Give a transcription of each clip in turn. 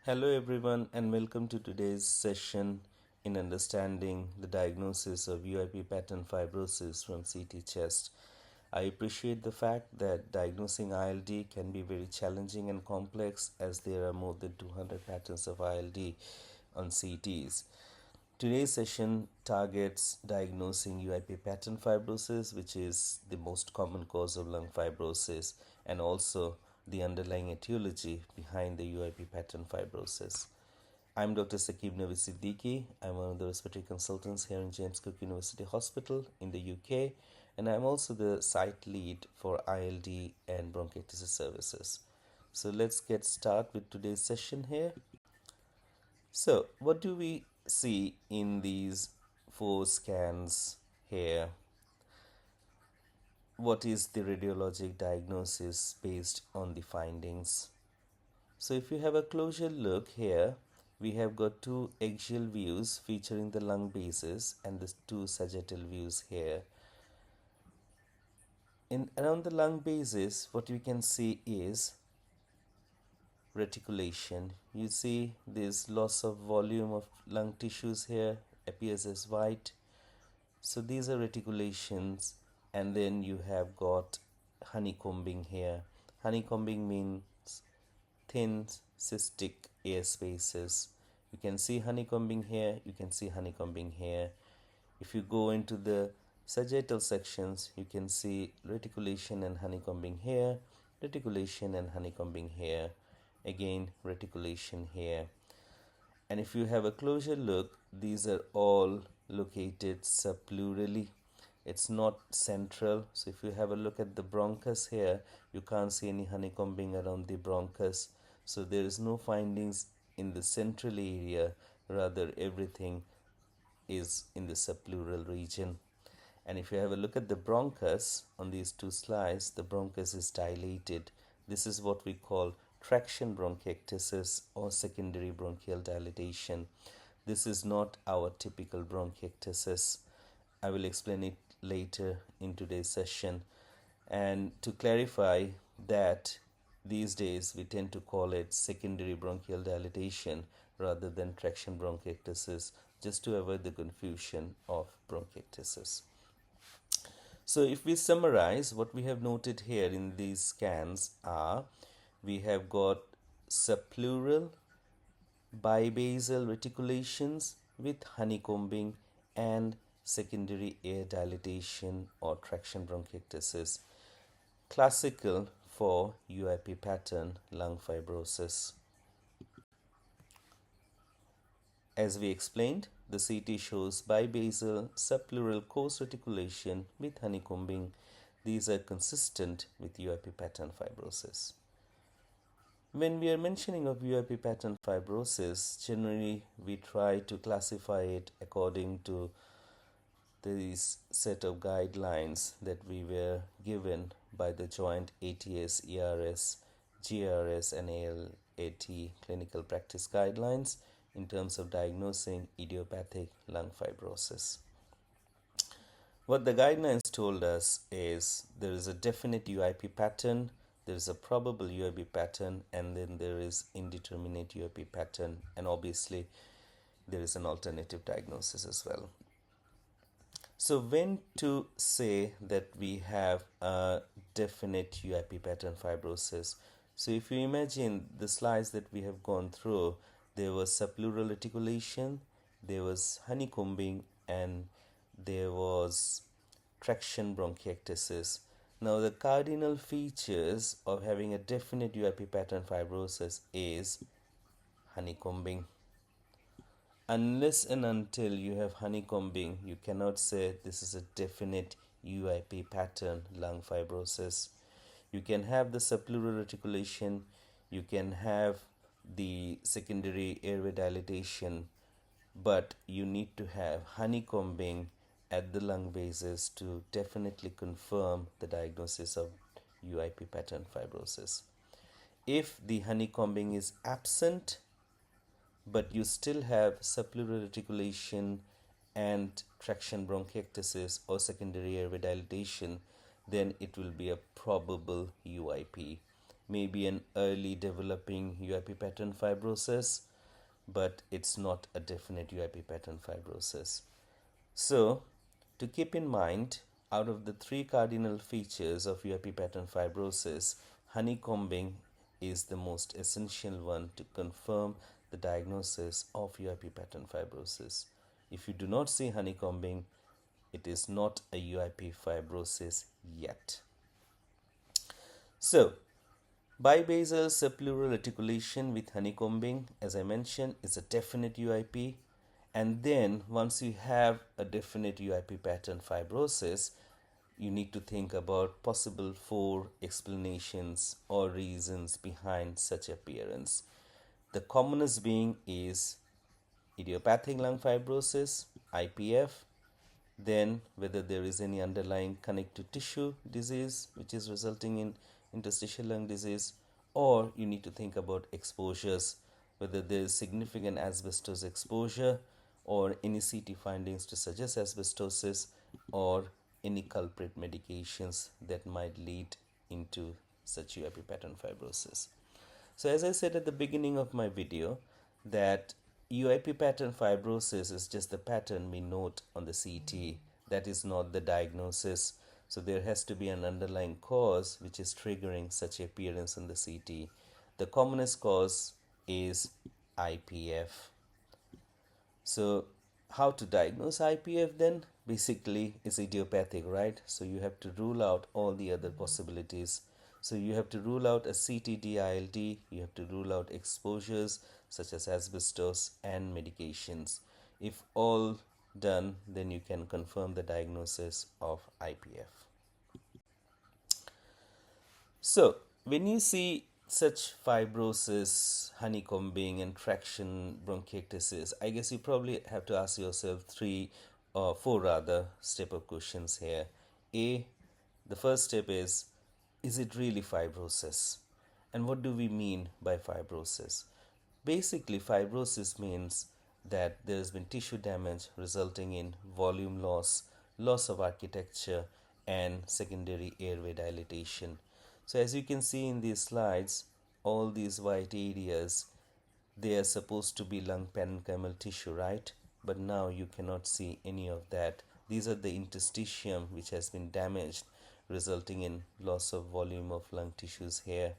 Hello, everyone, and welcome to today's session in understanding the diagnosis of UIP pattern fibrosis from CT chest. I appreciate the fact that diagnosing ILD can be very challenging and complex as there are more than 200 patterns of ILD on CTs. Today's session targets diagnosing UIP pattern fibrosis, which is the most common cause of lung fibrosis, and also the underlying etiology behind the UIP pattern fibrosis. I'm Dr. Saqib Nabi Siddiqui. I'm one of the respiratory consultants here in James Cook University Hospital in the UK, and I'm also the site lead for ILD and bronchiectasis services. So let's get started with today's session here. So what do we see in these 4 scans here? What is the radiologic diagnosis based on the findings? So if you have a closer look here, we have got 2 axial views featuring the lung bases and the 2 sagittal views here. Around the lung bases, what we can see is reticulation. You see this loss of volume of lung tissues here appears as white. So these are reticulations, and then you have got honeycombing here. Honeycombing means thin cystic air spaces. You can see honeycombing here, you can see honeycombing here. If you go into the sagittal sections, you can see reticulation and honeycombing here, reticulation and honeycombing here, again reticulation here. And if you have a closer look, these are all located subpleurally. It's not central. So if you have a look at the bronchus here, you can't see any honeycombing around the bronchus. So there is no findings in the central area, rather everything is in the subpleural region. And if you have a look at the bronchus on these 2 slides, the bronchus is dilated. This is what we call traction bronchiectasis or secondary bronchial dilatation. This is not our typical bronchiectasis. I will explain it later in today's session. And to clarify that, these days we tend to call it secondary bronchial dilatation rather than traction bronchiectasis, just to avoid the confusion of bronchiectasis. So if we summarize, what we have noted here in these scans are, we have got subpleural bibasal reticulations with honeycombing and secondary air dilatation or traction bronchiectasis, classical for UIP pattern lung fibrosis. As we explained, the CT shows bibasal subpleural coarse reticulation with honeycombing. These are consistent with UIP pattern fibrosis. When we are mentioning of UIP pattern fibrosis, generally we try to classify it according to this set of guidelines that we were given by the joint ATS, ERS, GRS and ALAT clinical practice guidelines in terms of diagnosing idiopathic lung fibrosis. What the guidelines told us is there is a definite UIP pattern, there is a probable UIP pattern, and then there is indeterminate UIP pattern, and obviously there is an alternative diagnosis as well. So when to say that we have a definite UIP pattern fibrosis? So if you imagine the slides that we have gone through, there was subpleural reticulation, there was honeycombing, and there was traction bronchiectasis. Now the cardinal features of having a definite UIP pattern fibrosis is honeycombing. Unless and until you have honeycombing, you cannot say this is a definite UIP pattern lung fibrosis. You can have the subpleural reticulation, you can have the secondary airway dilatation, but you need to have honeycombing at the lung bases to definitely confirm the diagnosis of UIP pattern fibrosis. If the honeycombing is absent, but you still have subpleural reticulation and traction bronchiectasis or secondary airway dilatation, then it will be a probable UIP. may be an early developing UIP pattern fibrosis, but it's not a definite UIP pattern fibrosis. So, to keep in mind, out of the three cardinal features of UIP pattern fibrosis, honeycombing is the most essential one to confirm the diagnosis of UIP pattern fibrosis. If you do not see honeycombing, it is not a UIP fibrosis yet. So, bibasal subpleural reticulation with honeycombing, as I mentioned, is a definite UIP. And then once you have a definite UIP pattern fibrosis, you need to think about possible 4 explanations or reasons behind such appearance. The commonest being is idiopathic lung fibrosis, IPF, then whether there is any underlying connective tissue disease which is resulting in interstitial lung disease, or you need to think about exposures, whether there is significant asbestos exposure or any CT findings to suggest asbestosis, or any culprit medications that might lead into such UIP pattern fibrosis. So as I said at the beginning of my video, that UIP pattern fibrosis is just the pattern we note on the CT. That is not the diagnosis. So there has to be an underlying cause which is triggering such appearance on the CT. The commonest cause is IPF. So how to diagnose IPF then? Basically, it's idiopathic, right? So you have to rule out all the other possibilities. So you have to rule out a CT-ILD, you have to rule out exposures such as asbestos and medications. If all done, then you can confirm the diagnosis of IPF. So when you see such fibrosis, honeycombing and traction bronchiectasis, I guess you probably have to ask yourself 3 or 4 rather step of questions here. The first step is it really fibrosis? And what do we mean by fibrosis? Basically, fibrosis means that there has been tissue damage resulting in volume loss, loss of architecture, and secondary airway dilatation. So as you can see in these slides, all these white areas, they are supposed to be lung parenchymal tissue, right? But now you cannot see any of that. These are the interstitium which has been damaged, resulting in loss of volume of lung tissues here.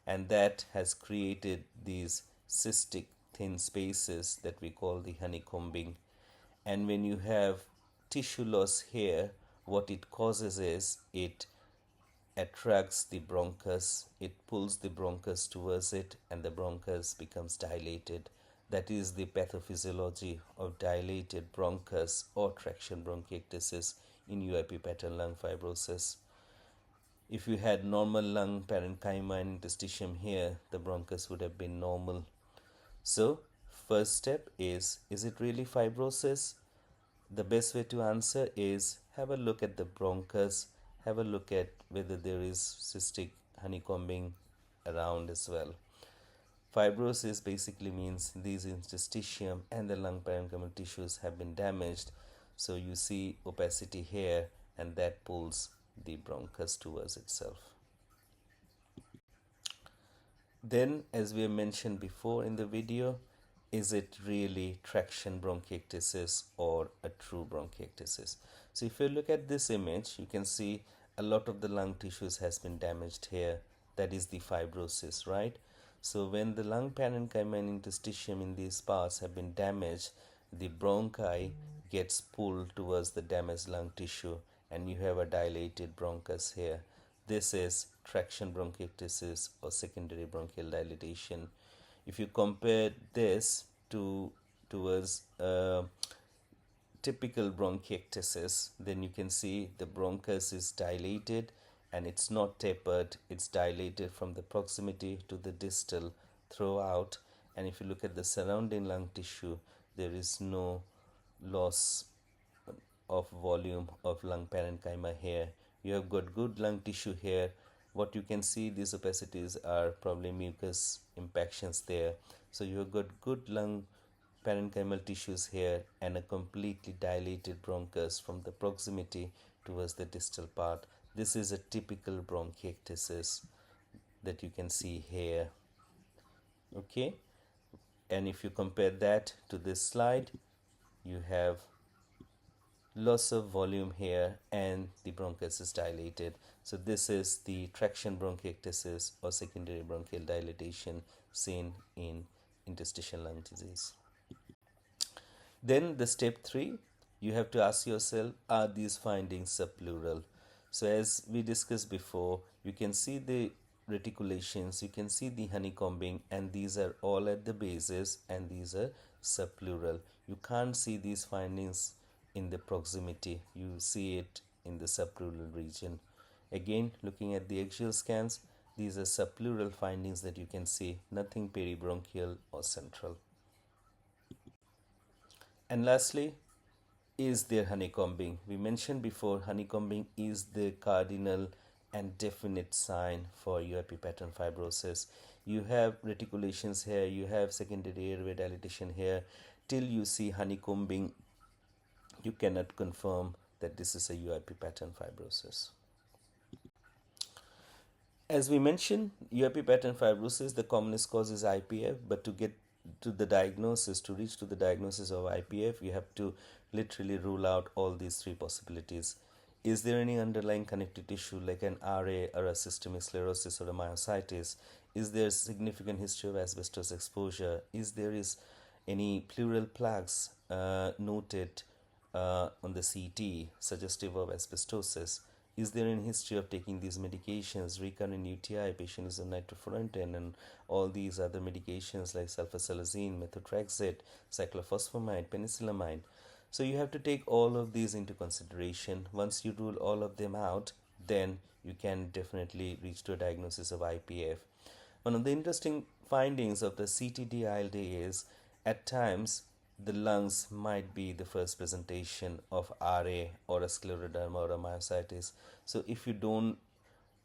And that has created these cystic thin spaces that we call the honeycombing. And when you have tissue loss here, what it causes is it attracts the bronchus, it pulls the bronchus towards it, and the bronchus becomes dilated. That is the pathophysiology of dilated bronchus or traction bronchiectasis in UIP pattern lung fibrosis. If you had normal lung parenchyma and interstitium here, the bronchus would have been normal. So first step is it really fibrosis? The best way to answer is have a look at the bronchus, have a look at whether there is cystic honeycombing around as well. Fibrosis basically means these interstitium and the lung parenchymal tissues have been damaged. So you see opacity here, and that pulls the bronchus towards itself. Then, as we mentioned before in the video, is it really traction bronchiectasis or a true bronchiectasis? So if you look at this image, you can see a lot of the lung tissues has been damaged here. That is the fibrosis, right? So when the lung parenchyma and interstitium in these parts have been damaged, the bronchi gets pulled towards the damaged lung tissue, and you have a dilated bronchus here. This is traction bronchiectasis or secondary bronchial dilatation. If you compare this towards typical bronchiectasis, then you can see the bronchus is dilated and it's not tapered, it's dilated from the proximity to the distal throughout. And if you look at the surrounding lung tissue, there is no loss of volume of lung parenchyma here. You have got good lung tissue here. What you can see, these opacities are probably mucus impactions there. So you have got good lung parenchymal tissues here and a completely dilated bronchus from the proximity towards the distal part. This is a typical bronchiectasis. that you can see here. Okay, and if you compare that to this slide, you have loss of volume here and the bronchus is dilated. So this is the traction bronchiectasis or secondary bronchial dilatation seen in interstitial lung disease. Then the step 3, you have to ask yourself, are these findings subpleural? So as we discussed before, you can see the reticulations, you can see the honeycombing, and these are all at the bases and these are subpleural. You can't see these findings in the proximity, you see it in the subpleural region. Again, looking at the axial scans, these are subpleural findings that you can see, nothing peribronchial or central. And lastly, is there honeycombing? We mentioned before, honeycombing is the cardinal and definite sign for UIP pattern fibrosis. You have reticulations here, you have secondary airway dilatation here. Till you see honeycombing, you cannot confirm that this is a UIP pattern fibrosis. As we mentioned, UIP pattern fibrosis, the commonest cause is IPF, but to get to the diagnosis, to reach to the diagnosis of IPF, you have to literally rule out all these 3 possibilities. Is there any underlying connective tissue like an RA or a systemic sclerosis or a myositis? Is there significant history of asbestos exposure? Is there any pleural plaques noted on the CT suggestive of asbestosis? Is there any history of taking these medications, recurrent UTI, patient is on nitrofurantoin, and all these other medications like sulfasalazine, methotrexate, cyclophosphamide, penicillamine? So you have to take all of these into consideration. Once you rule all of them out, then you can definitely reach to a diagnosis of IPF. One of the interesting findings of the CTD-ILD is at times the lungs might be the first presentation of RA or a scleroderma or a myositis. So if you don't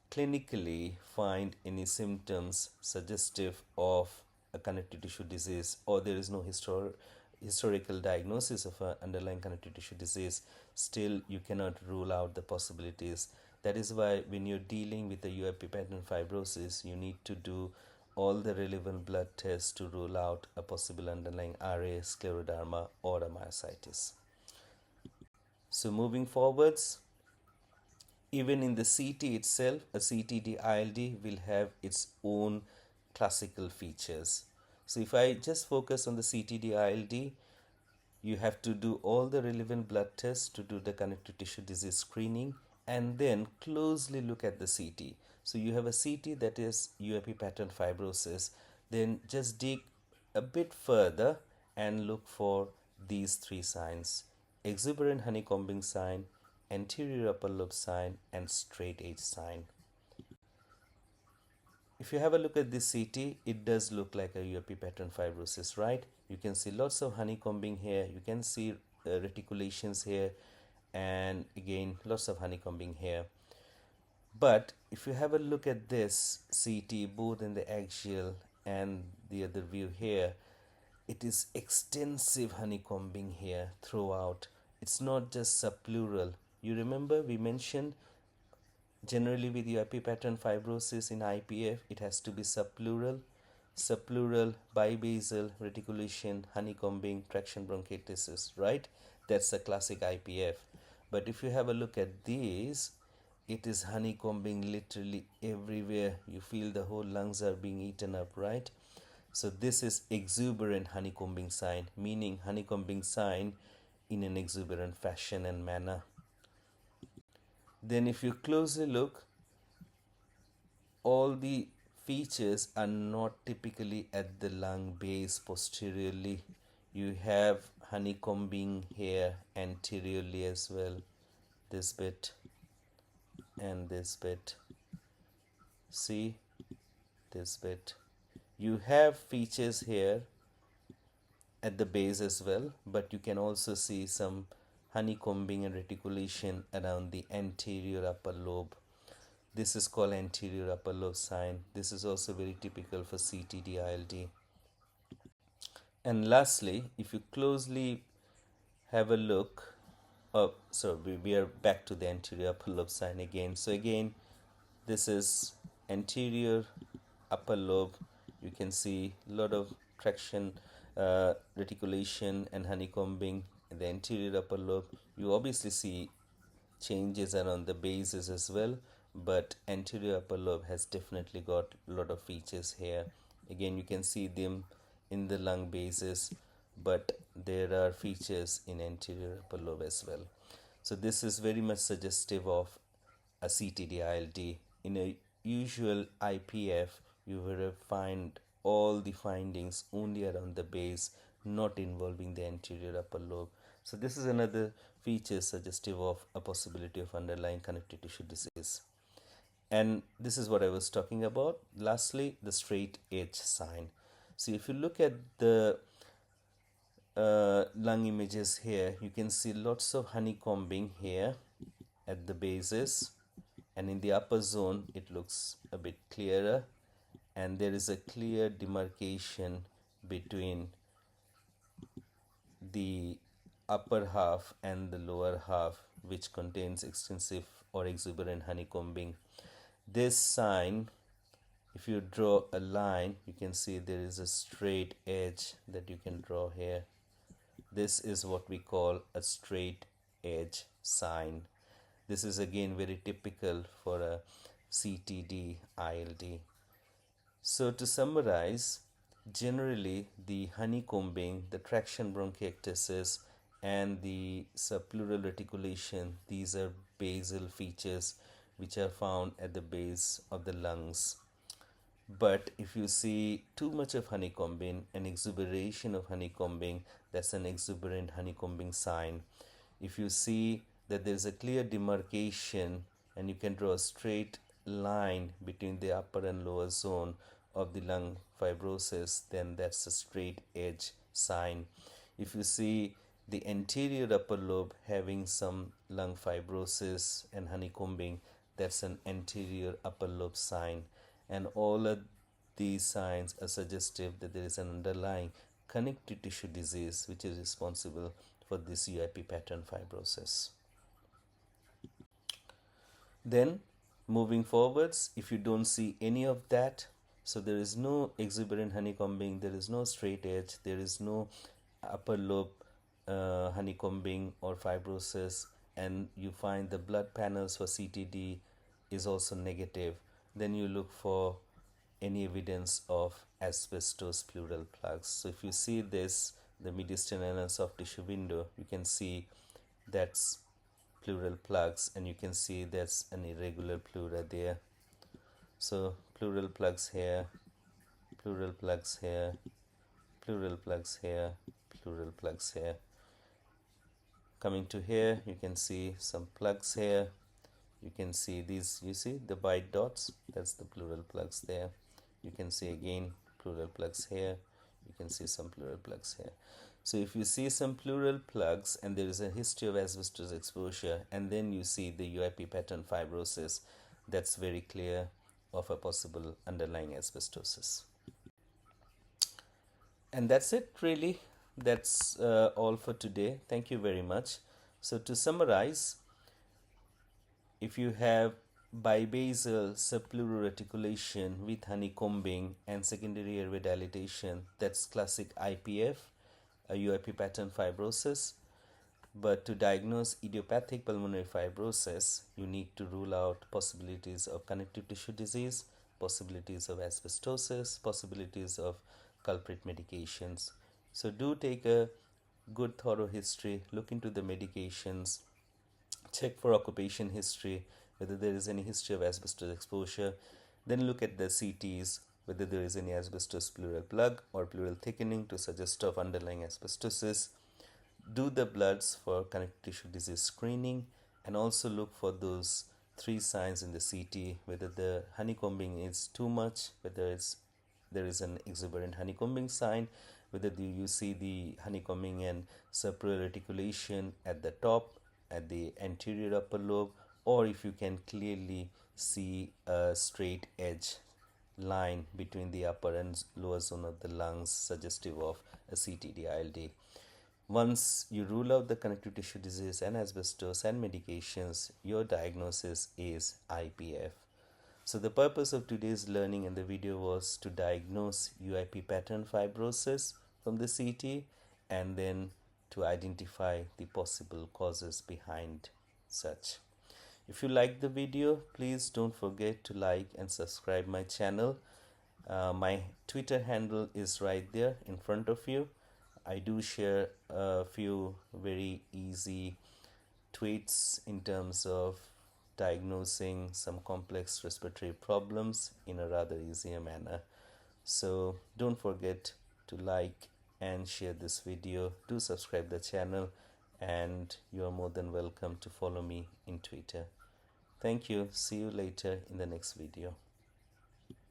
clinically find any symptoms suggestive of a connective tissue disease, or there is no historical diagnosis of an underlying connective tissue disease, still you cannot rule out the possibilities. That is why when you're dealing with a UIP pattern fibrosis, you need to do all the relevant blood tests to rule out a possible underlying RA, scleroderma, or a myositis. So moving forwards, even in the CT itself, a CTD-ILD will have its own classical features. So if I just focus on the CTD-ILD, you have to do all the relevant blood tests to do the connective tissue disease screening and then closely look at the CT. So you have a CT that is UIP pattern fibrosis, then just dig a bit further and look for these 3 signs: exuberant honeycombing sign, anterior upper lobe sign, and straight edge sign. If you have a look at this CT, it does look like a UIP pattern fibrosis, right? You can see lots of honeycombing here, you can see reticulations here, and again lots of honeycombing here. But if you have a look at this CT, both in the axial and the other view here, it is extensive honeycombing here throughout. It's not just subpleural. You remember we mentioned generally with UIP pattern fibrosis in IPF, it has to be subpleural, bibasal, reticulation, honeycombing, traction bronchiectasis, right? That's the classic IPF. But if you have a look at these, it is honeycombing literally everywhere. You feel the whole lungs are being eaten up, right? So this is exuberant honeycombing sign, meaning honeycombing sign in an exuberant fashion and manner. Then if you closely look, all the features are not typically at the lung base posteriorly. You have honeycombing here anteriorly as well, this bit and this bit. See this bit. You have features here at the base as well, but you can also see some honeycombing and reticulation around the anterior upper lobe. This is called anterior upper lobe sign. This is also very typical for CTD-ILD. And lastly, if you closely have a look, we are back to the anterior upper lobe sign again. So again, this is anterior upper lobe, you can see a lot of traction, reticulation and honeycombing in the anterior upper lobe. You obviously see changes around the bases as well, but anterior upper lobe has definitely got a lot of features here. Again, you can see them in the lung bases, but there are features in anterior upper lobe as well. So this is very much suggestive of a CTD-ILD. In a usual IPF, you will find all the findings only around the base, not involving the anterior upper lobe. So this is another feature suggestive of a possibility of underlying connective tissue disease. And this is what I was talking about. Lastly, the straight edge sign. So if you look at the lung images here, you can see lots of honeycombing here at the bases, and in the upper zone it looks a bit clearer, and there is a clear demarcation between the upper half and the lower half, which contains extensive or exuberant honeycombing. This sign, if you draw a line, you can see there is a straight edge that you can draw here. This is what we call a straight edge sign. This is again very typical for a CTD ILD. So to summarize, generally the honeycombing, the traction bronchiectasis and the subpleural reticulation, these are basal features which are found at the base of the lungs. But if you see too much of honeycombing, an exuberation of honeycombing, that's an exuberant honeycombing sign. If you see that there's a clear demarcation and you can draw a straight line between the upper and lower zone of the lung fibrosis, then that's a straight edge sign. If you see the anterior upper lobe having some lung fibrosis and honeycombing, that's an anterior upper lobe sign. And all of these signs are suggestive that there is an underlying connective tissue disease which is responsible for this UIP pattern fibrosis. Then moving forwards, if you don't see any of that, so there is no exuberant honeycombing, there is no straight edge, there is no upper lobe honeycombing or fibrosis, and you find the blood panels for CTD is also negative, then you look for any evidence of asbestos pleural plugs. So if you see this, the mediastinal and soft tissue window, you can see that's pleural plugs, and you can see there's an irregular pleura there. So pleural plugs here, pleural plugs here, pleural plugs here, pleural plugs here. Coming to here, you can see some plugs here. You can see these, you see the white dots, that's the pleural plugs there. You can see again pleural plugs here. You can see some pleural plugs here. So if you see some pleural plugs and there is a history of asbestos exposure, and then you see the UIP pattern fibrosis, that's very clear of a possible underlying asbestosis. And that's it really. That's all for today. Thank you very much. So to summarize, if you have bibasal subpleural reticulation with honeycombing and secondary airway dilatation, that's classic IPF, a UIP pattern fibrosis. But to diagnose idiopathic pulmonary fibrosis, you need to rule out possibilities of connective tissue disease, possibilities of asbestosis, possibilities of culprit medications. So do take a good thorough history, look into the medications, check for occupation history, whether there is any history of asbestos exposure, then look at the CTs, whether there is any asbestos pleural plug or pleural thickening to suggest of underlying asbestosis. Do the bloods for connective tissue disease screening, and also look for those 3 signs in the CT, whether the honeycombing is too much, whether there is an exuberant honeycombing sign, whether you see the honeycombing and subpleural reticulation at the top, at the anterior upper lobe, or if you can clearly see a straight edge line between the upper and lower zone of the lungs suggestive of a CTD-ILD. Once you rule out the connective tissue disease and asbestos and medications, your diagnosis is IPF. So the purpose of today's learning in the video was to diagnose UIP pattern fibrosis from the CT and then to identify the possible causes behind such. If you like the video, please don't forget to like and subscribe my channel. My Twitter handle is right there in front of you. I do share a few very easy tweets in terms of diagnosing some complex respiratory problems in a rather easier manner. So don't forget to like and share this video. Do subscribe the channel, and you are more than welcome to follow me in Twitter. Thank you. See you later in the next video.